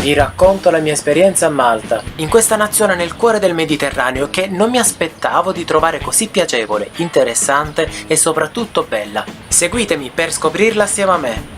Vi racconto la mia esperienza a Malta, in questa nazione nel cuore del Mediterraneo che non mi aspettavo di trovare così piacevole, interessante e soprattutto bella. Seguitemi per scoprirla assieme a me.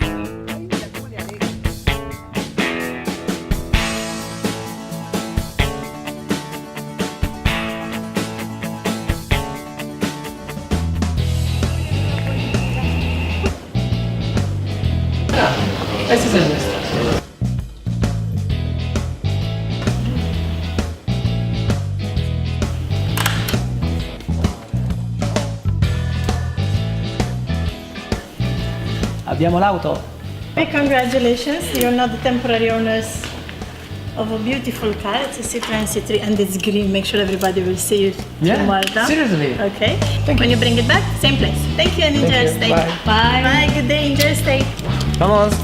Abbiamo l'auto? Hey, congratulations, you're now the temporary owners of a beautiful car. It's a Citroen C3 and it's green. Make sure everybody will see you tomorrow. Seriously? Okay. When you bring it back, same place. Thank you and enjoy your stay. Bye. Bye. Bye, good day, enjoy your stay. Vamos!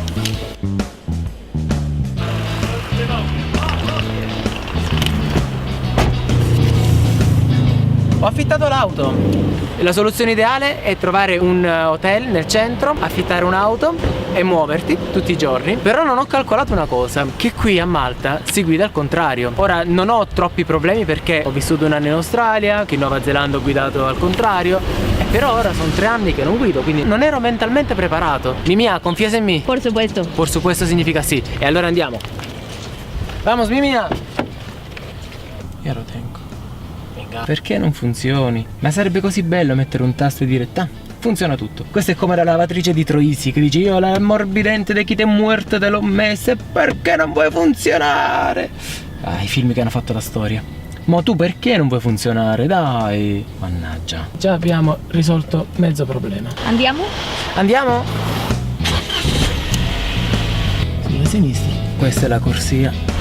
Ho affittato l'auto. La soluzione ideale è trovare un hotel nel centro, affittare un'auto e muoverti tutti i giorni. Però non ho calcolato una cosa, che qui a Malta si guida al contrario. Ora non ho troppi problemi perché ho vissuto un anno in Australia, che in Nuova Zelanda ho guidato al contrario. E però ora sono 3 anni che non guido, quindi non ero mentalmente preparato. Mimia, confiesa in me? Por supuesto. Por supuesto significa sì. E allora andiamo. Vamos, Mimia! Io lo tengo. Perché non funzioni? Ma sarebbe così bello mettere un tasto e dire funziona tutto. Questa è come la lavatrice di Troisi che dice io l'ammorbidente di chi ti è muerto te l'ho messa, perché non vuoi funzionare? Ah, i film che hanno fatto la storia. Ma tu perché non vuoi funzionare? Dai, mannaggia. Già abbiamo risolto mezzo problema. Andiamo? Andiamo? Sulla sinistra. Questa è la corsia.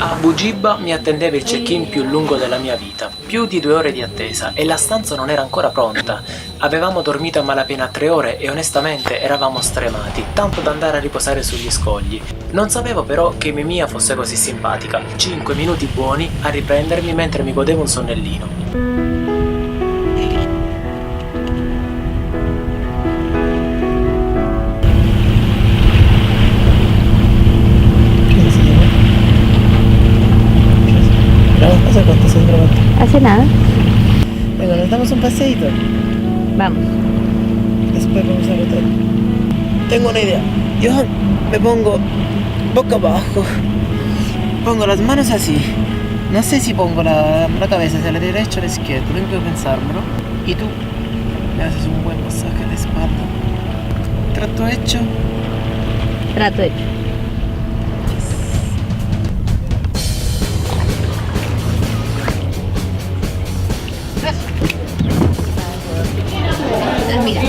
A Bugiba mi attendeva il check-in più lungo della mia vita, più di 2 ore di attesa e la stanza non era ancora pronta. Avevamo dormito a malapena 3 ore e onestamente eravamo stremati, tanto da andare a riposare sugli scogli. Non sapevo però che Mimia fosse così simpatica. 5 minuti buoni a riprendermi mentre mi godevo un sonnellino. ¿Cuánto se trabaja? ¿Hace nada? Venga, nos damos un paseíto. Vamos. Después vamos al hotel. Tengo una idea. Yo me pongo boca abajo. Pongo las manos así. No sé si pongo la cabeza hacia la derecha o a la izquierda. Tengo que pensármelo. Y tú me haces un buen masaje a la espalda. ¿Trato hecho? Trato hecho. Mira,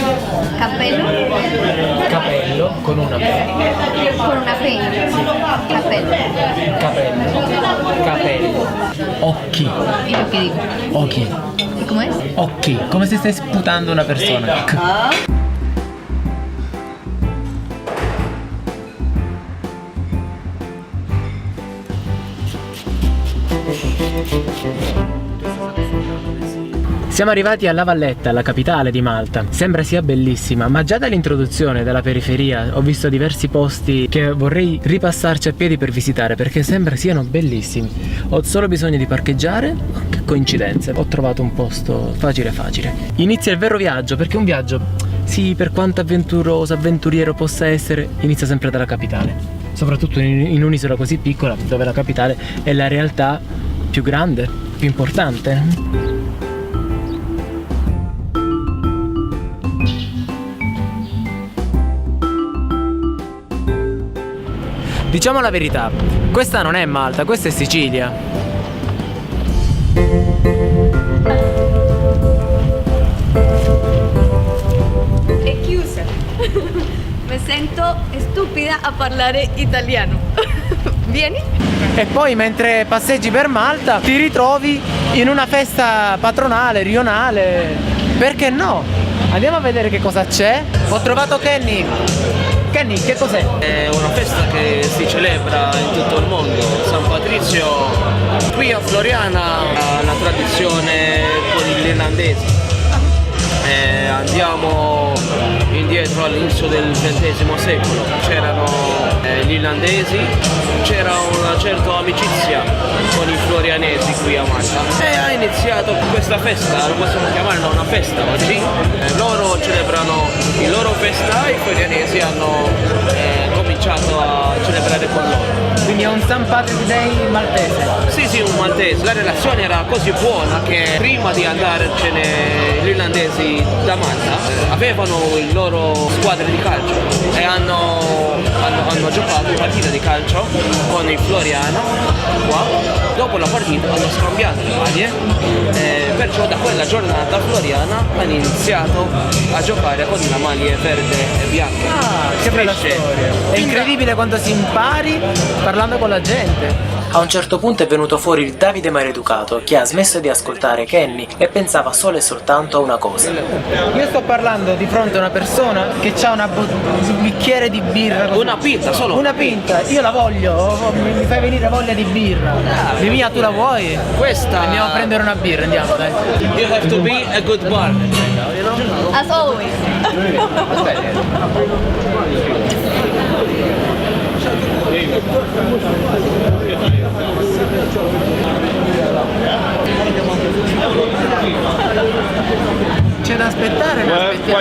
cappello. Capello con una P. Con una P. Cappello. Capello. Capello. Occhi. ¿Y lo que digo? Occhi. ¿Y cómo es? Occhi. Come se stai sputando una persona. Siamo arrivati a La Valletta, la capitale di Malta. Sembra sia bellissima, ma già dall'introduzione, dalla periferia, ho visto diversi posti che vorrei ripassarci a piedi per visitare perché sembra siano bellissimi. Ho solo bisogno di parcheggiare. Che coincidenza, ho trovato un posto facile facile. Inizia il vero viaggio, perché un viaggio, sì, per quanto avventuroso, avventuriero possa essere, inizia sempre dalla capitale. Soprattutto in un'isola così piccola, dove la capitale è la realtà più grande, più importante. Diciamo la verità, questa non è Malta, questa è Sicilia. È chiusa. Mi sento stupida a parlare italiano. Vieni? E poi mentre passeggi per Malta ti ritrovi in una festa patronale, rionale. Perché no? Andiamo a vedere che cosa c'è. Ho trovato Kenny. Kenny, che cos'è? È una festa che si celebra in tutto il mondo. San Patrizio qui a Floriana ha una tradizione con gli irlandesi. Andiamo indietro all'inizio del XX secolo, c'erano gli irlandesi, c'era una certa amicizia con i florianesi qui a Malta e ha iniziato questa festa, lo possiamo chiamare una festa oggi. Loro celebrano il loro festa e i florianesi hanno cominciato a celebrare con loro. Quindi è un St. Patrick's Day maltese. Sì, un maltese. La relazione era così buona che prima di andarcene gli irlandesi da Malta avevano le loro squadre di calcio e hanno giocato una partita di calcio con il Floriano qua. Dopo la partita hanno scambiato le maglie perciò da quella giornata Floriana ha iniziato a giocare con la maglia verde e bianca. Che bella storia. È incredibile quando si impari parlando con la gente. A un certo punto è venuto fuori il Davide maleducato che ha smesso di ascoltare Kenny e pensava solo e soltanto a una cosa. Io sto parlando di fronte a una persona che ha un bicchiere di birra così. Una pinta solo. Una pinta, io la voglio, mi fai venire voglia di birra. Mimia, tu la vuoi? Questa Andiamo a prendere una birra, andiamo dai. You have to be a good bar. As always. C'è da aspettare, ma aspettiamo.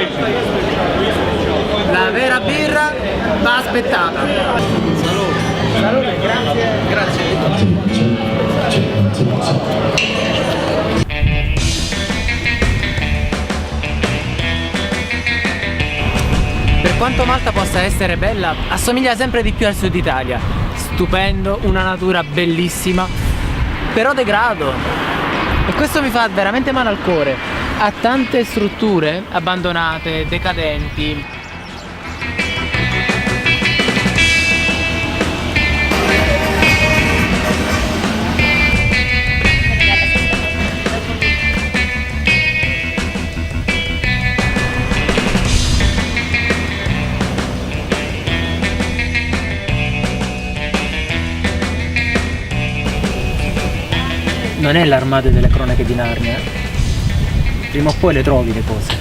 La vera birra va aspettata. Salute, grazie. Per quanto Malta possa essere bella, assomiglia sempre di più al sud Italia. Stupendo, una natura bellissima, però degrado. E questo mi fa veramente male al cuore. Ha tante strutture abbandonate, decadenti. Non è l'armade delle cronache di Narnia. Prima o poi le trovi le cose.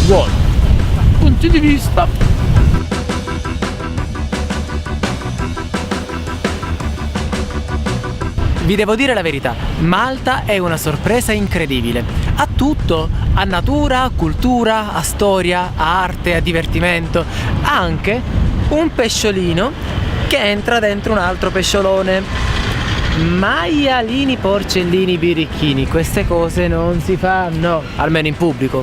Buono. Punti di vista. Vi devo dire la verità, Malta è una sorpresa incredibile. Ha tutto, ha natura, ha cultura, ha storia, ha arte, ha divertimento. Ha anche un pesciolino che entra dentro un altro pesciolone. Maialini, porcellini, birichini, queste cose non si fanno, almeno in pubblico.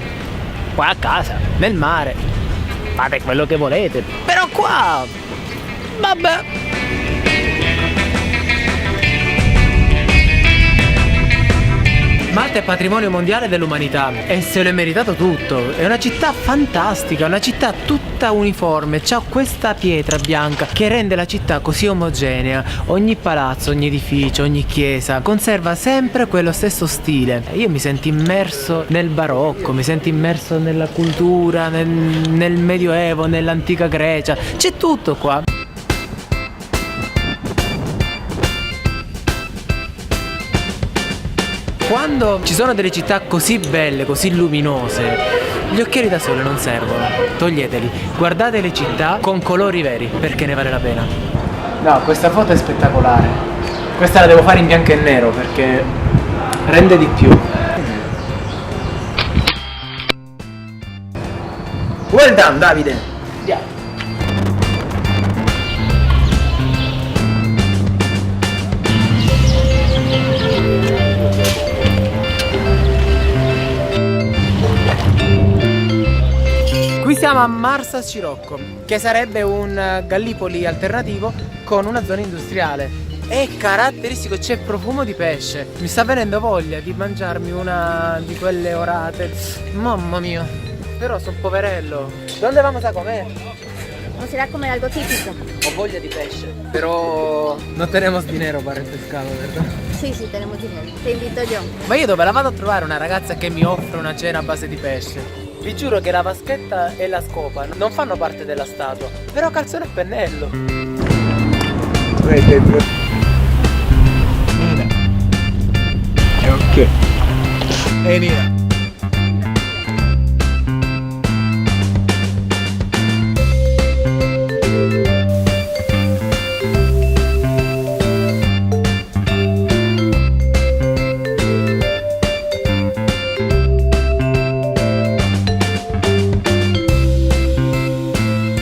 Qua a casa, nel mare, fate quello che volete, però qua, vabbè. Malta è patrimonio mondiale dell'umanità e se lo è meritato tutto. È una città fantastica, una città tutta uniforme. C'ha questa pietra bianca che rende la città così omogenea. Ogni palazzo, ogni edificio, ogni chiesa conserva sempre quello stesso stile. Io mi sento immerso nel barocco, mi sento immerso nella cultura, nel Medioevo, nell'antica Grecia. C'è tutto qua. Quando ci sono delle città così belle, così luminose, gli occhiali da sole non servono, toglieteli, guardate le città con colori veri, perché ne vale la pena. No, questa foto è spettacolare, questa la devo fare in bianco e nero perché rende di più. Well done, Davide! Andiamo. Qui siamo a Marsa Scirocco, che sarebbe un Gallipoli alternativo con una zona industriale. è caratteristico, c'è profumo di pesce. Mi sta venendo voglia di mangiarmi una di quelle orate. Mamma mia, però sono poverello. ¿Dónde vamos a comer? Vamos a ir a comer algo típico. Ho voglia di pesce, però non tenemos dinero para el pescado, ¿verdad? Sí, sí, tenemos dinero. Te invito yo. Ma io dove la vado a trovare una ragazza che mi offre una cena a base di pesce? Vi giuro che la vaschetta e la scopa non fanno parte della statua, però calzone e pennello. Ok. E via.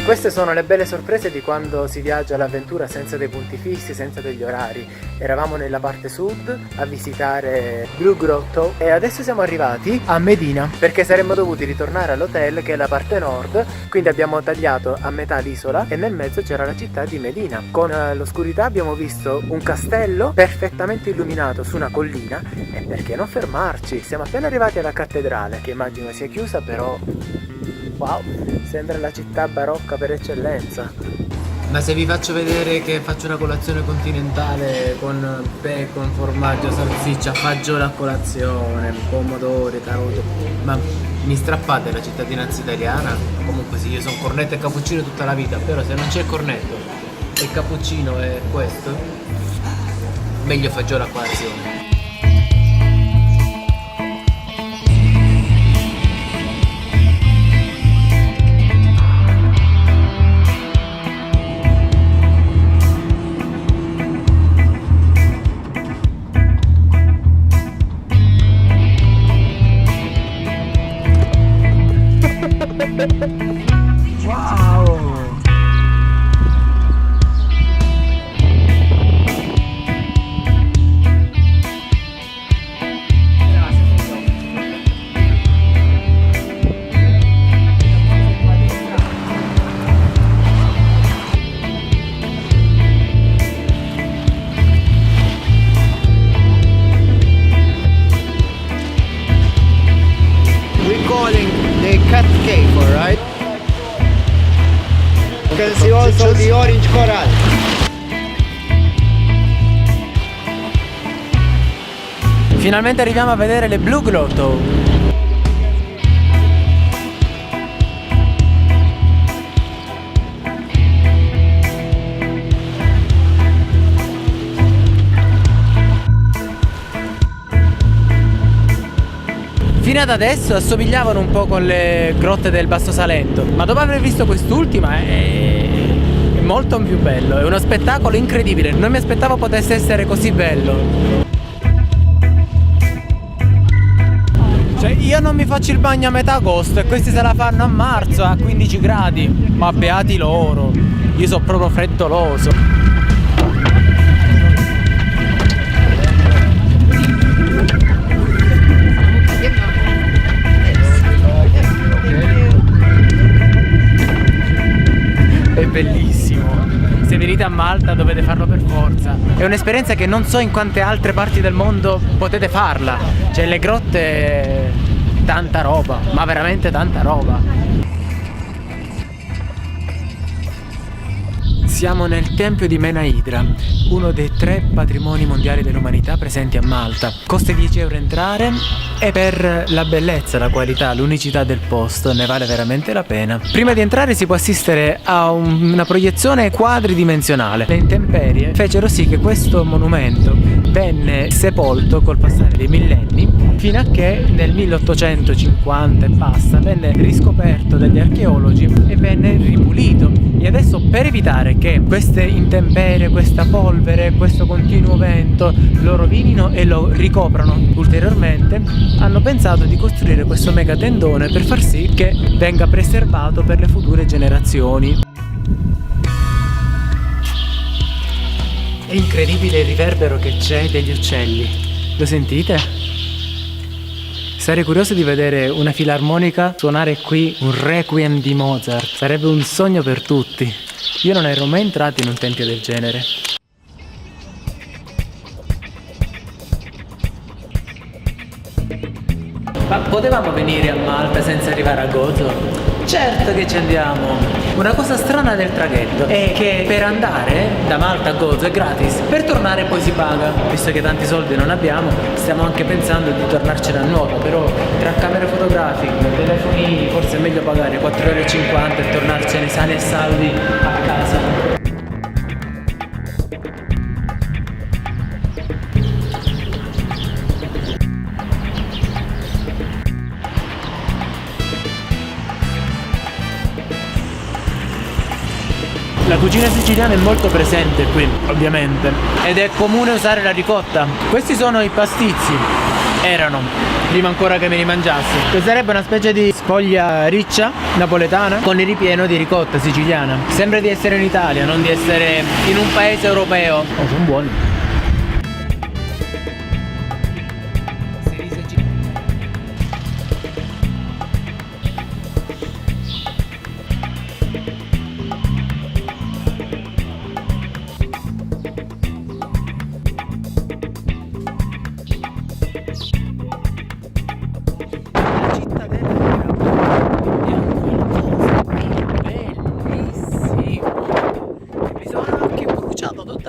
Queste sono le belle sorprese di quando si viaggia all'avventura senza dei punti fissi, senza degli orari. Eravamo nella parte sud a visitare Blue Grotto e adesso siamo arrivati a Medina perché saremmo dovuti ritornare all'hotel che è la parte nord, quindi abbiamo tagliato a metà l'isola e nel mezzo c'era la città di Medina. Con l'oscurità abbiamo visto un castello perfettamente illuminato su una collina e perché non fermarci? Siamo appena arrivati alla cattedrale che immagino sia chiusa, però wow, sembra la città barocca per eccellenza. Ma se vi faccio vedere che faccio una colazione continentale con bacon, formaggio, salsiccia, fagioli a colazione, pomodori, carote, ma mi strappate la cittadinanza italiana? Comunque sì, io sono cornetto e cappuccino tutta la vita, però se non c'è il cornetto e il cappuccino è questo, meglio fagioli a colazione. Cat cave, alright? You can see also the orange coral. Finalmente arriviamo a vedere le Blue Grotto. Fino ad adesso assomigliavano un po' con le grotte del Basso Salento, ma dopo aver visto quest'ultima è molto più bello, è uno spettacolo incredibile, non mi aspettavo potesse essere così bello. Cioè io non mi faccio il bagno a metà agosto e questi se la fanno a marzo a 15 gradi, ma beati loro, io sono proprio freddoloso. È bellissimo, se venite a Malta dovete farlo per forza, è un'esperienza che non so in quante altre parti del mondo potete farla, cioè le grotte, tanta roba, ma veramente tanta roba. Siamo nel tempio di Mena Hydra, uno dei 3 patrimoni mondiali dell'umanità presenti a Malta. Costa 10 euro entrare e per la bellezza, la qualità, l'unicità del posto ne vale veramente la pena. Prima di entrare si può assistere a una proiezione quadridimensionale. Le intemperie fecero sì che questo monumento venne sepolto col passare dei millenni fino a che nel 1850 e passa venne riscoperto dagli archeologi e venne ripulito. E adesso, per evitare che queste intemperie, questa polvere, questo continuo vento lo rovinino e lo ricoprano ulteriormente, hanno pensato di costruire questo mega tendone per far sì che venga preservato per le future generazioni. È incredibile il riverbero che c'è degli uccelli, lo sentite? Sarei curioso di vedere una filarmonica suonare qui un requiem di Mozart, sarebbe un sogno per tutti. Io non ero mai entrato in un tempio del genere. potevamo venire a Malta senza arrivare a Gozo? Certo che ci andiamo. Una cosa strana del traghetto è che per andare da Malta a Gozo è gratis, per tornare poi si paga. Visto che tanti soldi non abbiamo, stiamo anche pensando di tornarcene a nuoto, però tra camere fotografiche, telefonini, forse è meglio pagare 4,50 euro e tornarcene sani e salvi a casa. La cucina siciliana è molto presente qui, ovviamente, ed è comune usare la ricotta. Questi sono i pasticci, erano, prima ancora che me li mangiassi. Questa sarebbe una specie di sfoglia riccia napoletana con il ripieno di ricotta siciliana. Sembra di essere in Italia, non di essere in un paese europeo. Oh, sono buoni.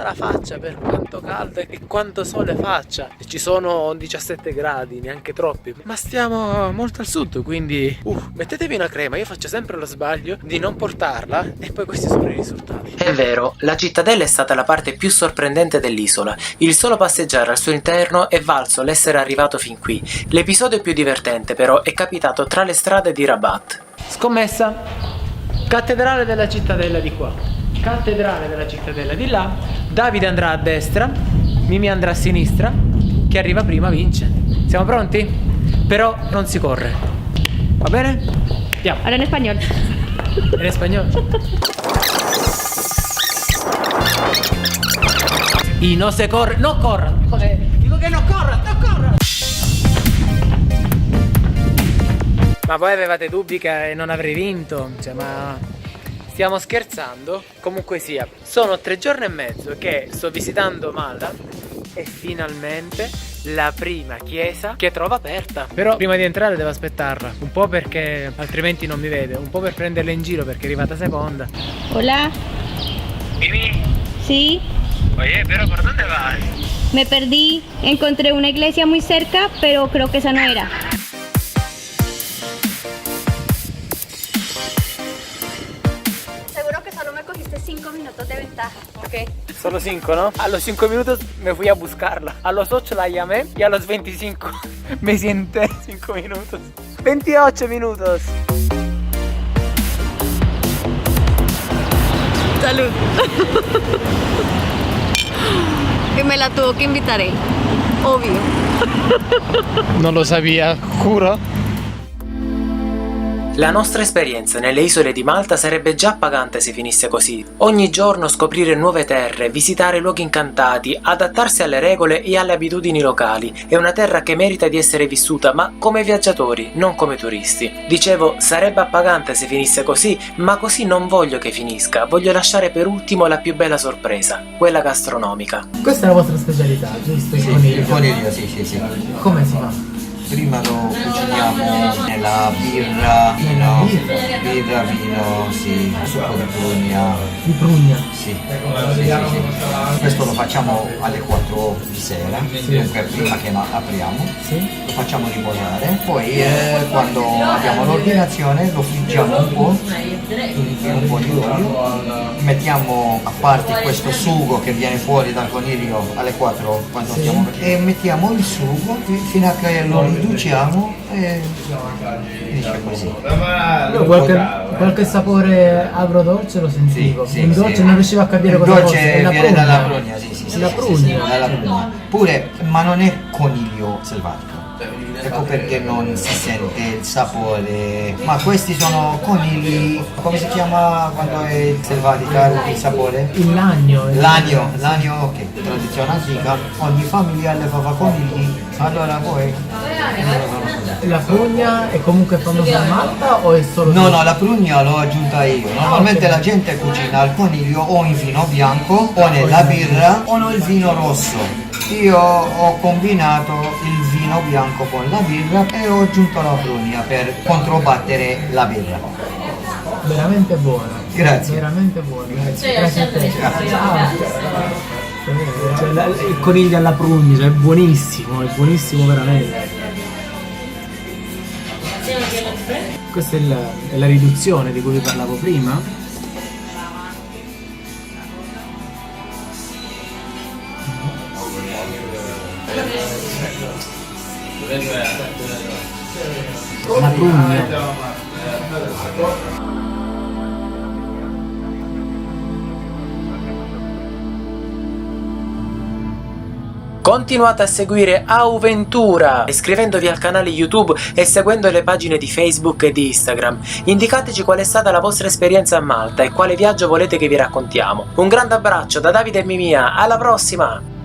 La faccia per quanto caldo e quanto sole faccia. Ci sono 17 gradi, neanche troppi, ma stiamo molto al sud, quindi mettetevi una crema. Io faccio sempre lo sbaglio di non portarla e poi questi sono i risultati. È vero, la cittadella è stata la parte più sorprendente dell'isola. Il solo passeggiare al suo interno è valso l'essere arrivato fin qui. L'episodio più divertente però è capitato tra le strade di Rabat. Scommessa: cattedrale della cittadella di qua, cattedrale della cittadella di là. Davide andrà a destra, Mimi andrà a sinistra. Chi arriva prima vince. Siamo pronti? Però non si corre. Va bene? Andiamo. Ahora en español. En español. Y no se corre. No corra. Joder. Dico che non corra, non corra. Ma voi avevate dubbi che non avrei vinto? Cioè, ma stiamo scherzando? Comunque sia, sono 3 giorni e mezzo che sto visitando Malta e finalmente la prima chiesa che trovo aperta. Però prima di entrare devo aspettarla, un po' perché altrimenti non mi vede, un po' per prenderla in giro perché è arrivata seconda. Hola. Mimi? Sí, Oye, pero ¿por dónde vas? me perdí. Encontré una iglesia muy cerca, pero creo que esa no era. Seguro que solo me cogiste 5 minutos de ventaja, ¿ok? Solo 5, ¿no? A los 5 minutos me fui a buscarla. A los 8 la llamé y a los 25 me senté 5 minutos. 28 minutos. Salud. Y me la tuvo que invitar él, obvio. Non lo sabia, juro. La nostra esperienza nelle isole di Malta sarebbe già pagante se finisse così. Ogni giorno scoprire nuove terre, visitare luoghi incantati, adattarsi alle regole e alle abitudini locali. È una terra che merita di essere vissuta, ma come viaggiatori, non come turisti. Dicevo, sarebbe appagante se finisse così, ma così non voglio che finisca. Voglio lasciare per ultimo la più bella sorpresa, quella gastronomica. Questa è la vostra specialità, giusto? Sì, il coniglio, sì. Come si fa? Prima lo cuciniamo nella birra, vino, sì, succo di prugna. Di prugna? Sì. Questo lo facciamo alle 4 di sera, dunque prima che apriamo, lo facciamo riposare, poi quando abbiamo l'ordinazione lo friggiamo un po', in un po' di olio, mettiamo a parte questo sugo che viene fuori dal coniglio alle 4 quando andiamo, e mettiamo il sugo fino a che lo riduciamo e finisce così. Qualche sapore agrodolce lo sentivo. Sì, il dolce sì. non riuscivo a capire il cosa dolce fosse. viene dalla prugna, sì. La prugna. Dalla prugna. Pure, ma non è coniglio selvatico. Ecco perché non si sente il sapore. Ma questi sono conigli, come si chiama quando è selvatico il sapore? Il lagno. L'agno, ok, tradizione antica, ogni famiglia le fa conigli, allora poi... La prugna è comunque famosa a Malta o è solo... No, la prugna l'ho aggiunta io, normalmente la gente cucina il coniglio o in vino bianco o nella birra o nel vino rosso. io ho combinato il vino bianco con la birra e ho aggiunto la prugna per controbattere la birra. Veramente buona. Grazie. Veramente buona. Grazie a te. Cioè, il coniglio alla prugna, cioè, è buonissimo veramente. Questa è la riduzione di cui vi parlavo prima. La prugna. Continuate a seguire Auventura iscrivendovi al canale YouTube e seguendo le pagine di Facebook e di Instagram. Indicateci qual è stata la vostra esperienza a Malta e quale viaggio volete che vi raccontiamo. Un grande abbraccio da Davide e Mimia, alla prossima!